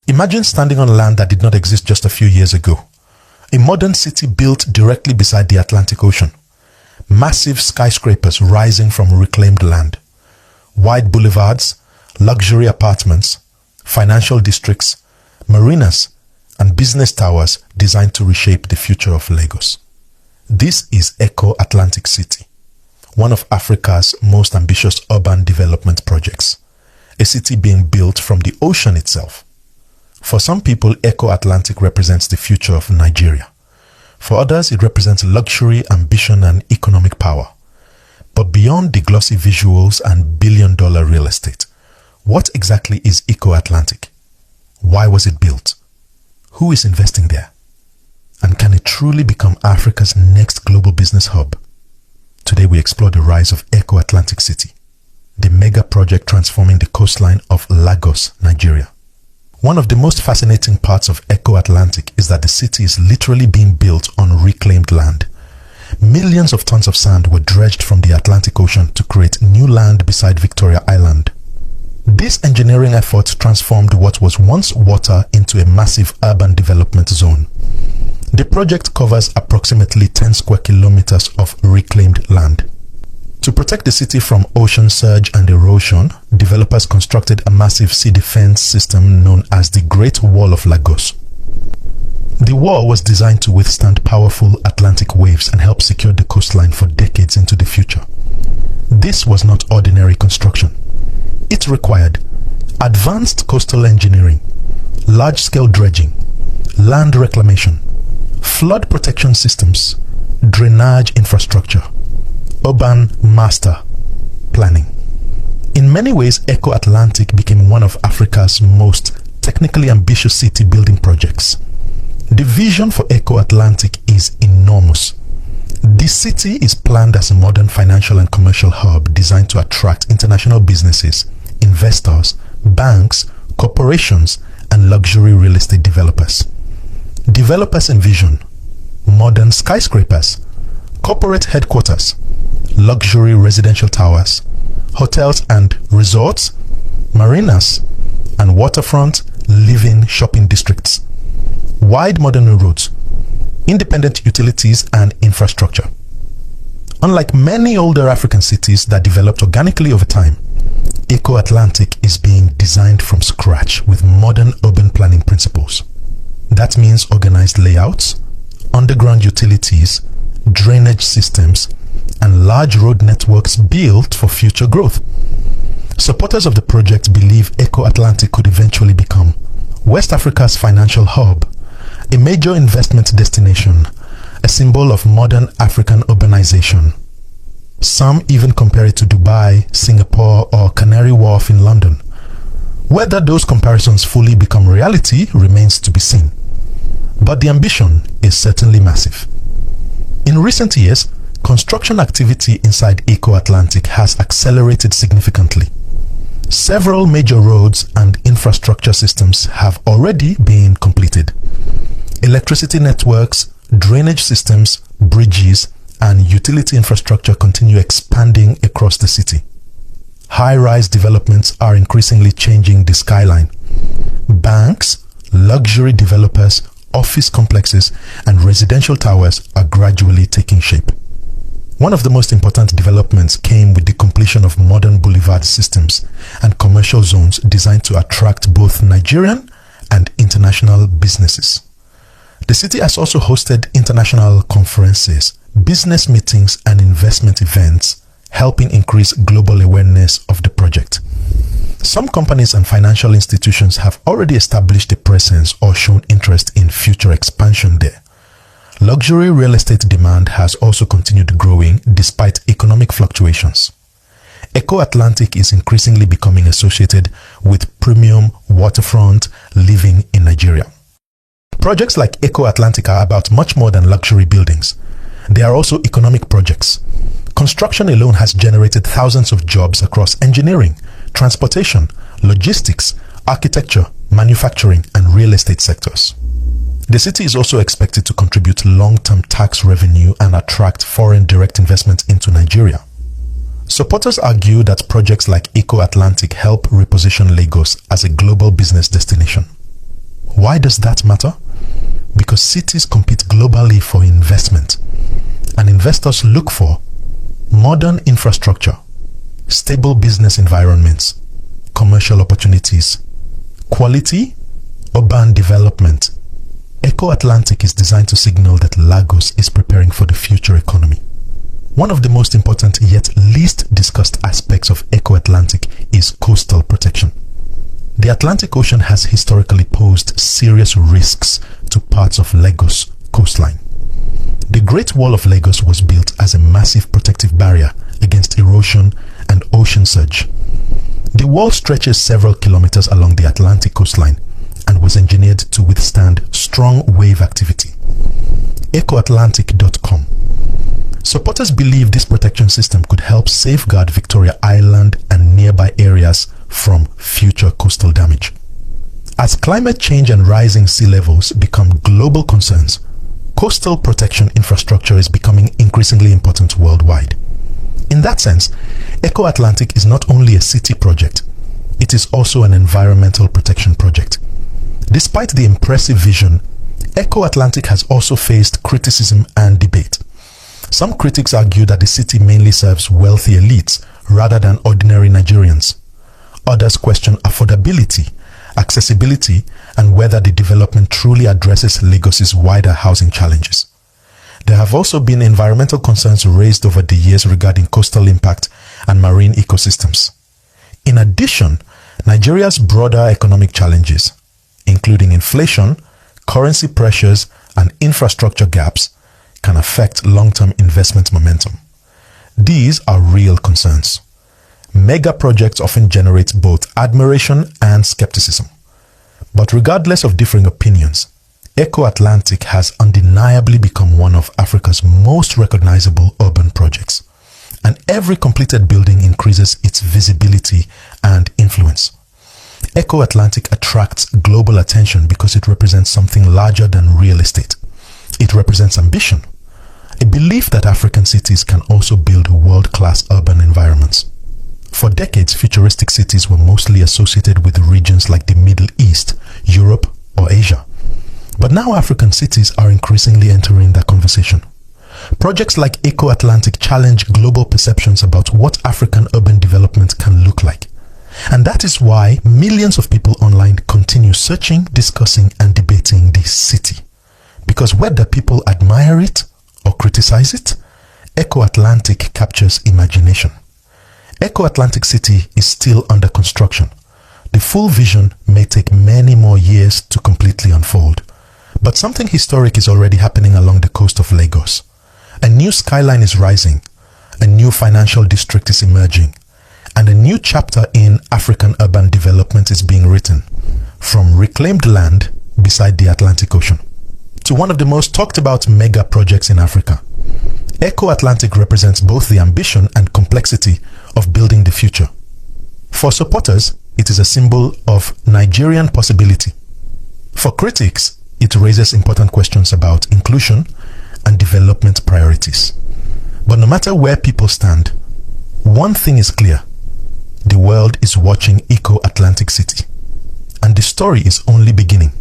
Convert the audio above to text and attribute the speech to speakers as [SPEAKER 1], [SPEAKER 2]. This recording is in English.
[SPEAKER 1] Imagine standing on land that did not exist just a few years ago. A modern city built directly beside the Atlantic Ocean. Massive skyscrapers rising from reclaimed land. Wide boulevards, luxury apartments, financial districts, marinas, and business towers designed to reshape the future of Lagos. This is Eko Atlantic City, one of Africa's most ambitious urban development projects, a city being built from the ocean itself. For some people, Eko Atlantic represents the future of Nigeria. For others, it represents luxury, ambition, and economic power. But beyond the glossy visuals and billion-dollar real estate, what exactly is Eko Atlantic? Why was it built? Who is investing there? And can it truly become Africa's next global business hub? Today we explore the rise of Eko Atlantic City, the mega project transforming the coastline of Lagos, Nigeria. One of the most fascinating parts of Eko Atlantic is that the city is literally being built on reclaimed land. Millions of tons of sand were dredged from the Atlantic Ocean to create new land beside Victoria Island. This engineering effort transformed what was once water into a massive urban development zone. The project covers approximately 10 square kilometers of reclaimed land. To protect the city from ocean surge and erosion, developers constructed a massive sea defense system known as the Great Wall of Lagos. The wall was designed to withstand powerful Atlantic waves and help secure the coastline for decades into the future. This was not ordinary construction. It required advanced coastal engineering, large-scale dredging, land reclamation, flood protection systems, drainage infrastructure, urban master planning. In many ways, Eko Atlantic became one of Africa's most technically ambitious city building projects. The vision for Eko Atlantic is enormous. The city is planned as a modern financial and commercial hub designed to attract international businesses, investors, banks, corporations, and luxury real estate developers. Developers envision modern skyscrapers, corporate headquarters, luxury residential towers, hotels and resorts, marinas, and waterfront living shopping districts, wide modern roads, independent utilities, and infrastructure. Unlike many older African cities that developed organically over time, Eko Atlantic is being designed from scratch with modern urban planning principles. That means organized layouts, underground utilities, drainage systems, and large road networks built for future growth. Supporters of the project believe Eko Atlantic could eventually become West Africa's financial hub, a major investment destination, a symbol of modern African urbanization. Some even compare it to Dubai, Singapore, or Canary Wharf in London. Whether those comparisons fully become reality remains to be seen. But the ambition is certainly massive. In recent years, construction activity inside Eko Atlantic has accelerated significantly. Several major roads and infrastructure systems have already been completed. Electricity networks, drainage systems, bridges, and utility infrastructure continue expanding across the city. High-rise developments are increasingly changing the skyline. Banks, luxury developers, office complexes, and residential towers are gradually taking shape. One of the most important developments came with the completion of modern boulevard systems and commercial zones designed to attract both Nigerian and international businesses. The city has also hosted international conferences, business meetings, and investment events, helping increase global awareness of the project. Some companies and financial institutions have already established a presence or shown interest in future expansion there. Luxury real estate demand has also continued growing despite economic fluctuations. Eko Atlantic is increasingly becoming associated with premium waterfront living in Nigeria. Projects like Eko Atlantic are about much more than luxury buildings. They are also economic projects. Construction alone has generated thousands of jobs across engineering, transportation, logistics, architecture, manufacturing, and real estate sectors. The city is also expected to contribute long-term tax revenue and attract foreign direct investment into Nigeria. Supporters argue that projects like Eko Atlantic help reposition Lagos as a global business destination. Why does that matter? Because cities compete globally for investment, and investors look for modern infrastructure, stable business environments, commercial opportunities, quality, urban development. Eko Atlantic is designed to signal that Lagos is preparing for the future economy. One of the most important yet least discussed aspects of Eko Atlantic is coastal protection. The Atlantic Ocean has historically posed serious risks to parts of Lagos coastline. The Great Wall of Lagos was built as a massive protective barrier against erosion and ocean surge. The wall stretches several kilometers along the Atlantic coastline and was engineered to withstand strong wave activity. EkoAtlantic.com. Supporters believe this protection system could help safeguard Victoria Island and nearby areas from future coastal damage. As climate change and rising sea levels become global concerns, coastal protection infrastructure is becoming increasingly important worldwide. In that sense, Eko Atlantic is not only a city project, it is also an environmental protection project. Despite the impressive vision, Eko Atlantic has also faced criticism and debate. Some critics argue that the city mainly serves wealthy elites rather than ordinary Nigerians. Others question affordability, accessibility, and whether the development truly addresses Lagos's wider housing challenges. There have also been environmental concerns raised over the years regarding coastal impact and marine ecosystems. In addition, Nigeria's broader economic challenges, including inflation, currency pressures, and infrastructure gaps, can affect long-term investment momentum. These are real concerns. Mega projects often generate both admiration and skepticism. But regardless of differing opinions, Eko Atlantic has undeniably become one of Africa's most recognizable urban projects, and every completed building increases its visibility and influence. Eko Atlantic attracts global attention because it represents something larger than real estate. It represents ambition, a belief that African cities can also build world-class urban environments. For decades, futuristic cities were mostly associated with regions like the Middle East, Europe, or Asia. But now African cities are increasingly entering that conversation. Projects like Eko Atlantic challenge global perceptions about what African urban development can look like. And that is why millions of people online continue searching, discussing, and debating this city. Because whether people admire it or criticize it, Eko Atlantic captures imagination. Eko Atlantic City is still under construction. The full vision may take many more years to completely unfold. But something historic is already happening along the coast of Lagos. A new skyline is rising, a new financial district is emerging, and a new chapter in African urban development is being written, from reclaimed land beside the Atlantic Ocean to one of the most talked about mega projects in Africa. Eko Atlantic represents both the ambition and complexity of building the future. For supporters, it is a symbol of Nigerian possibility. For critics, it raises important questions about inclusion and development priorities. But no matter where people stand, one thing is clear: the world is watching Eko Atlantic City, and the story is only beginning.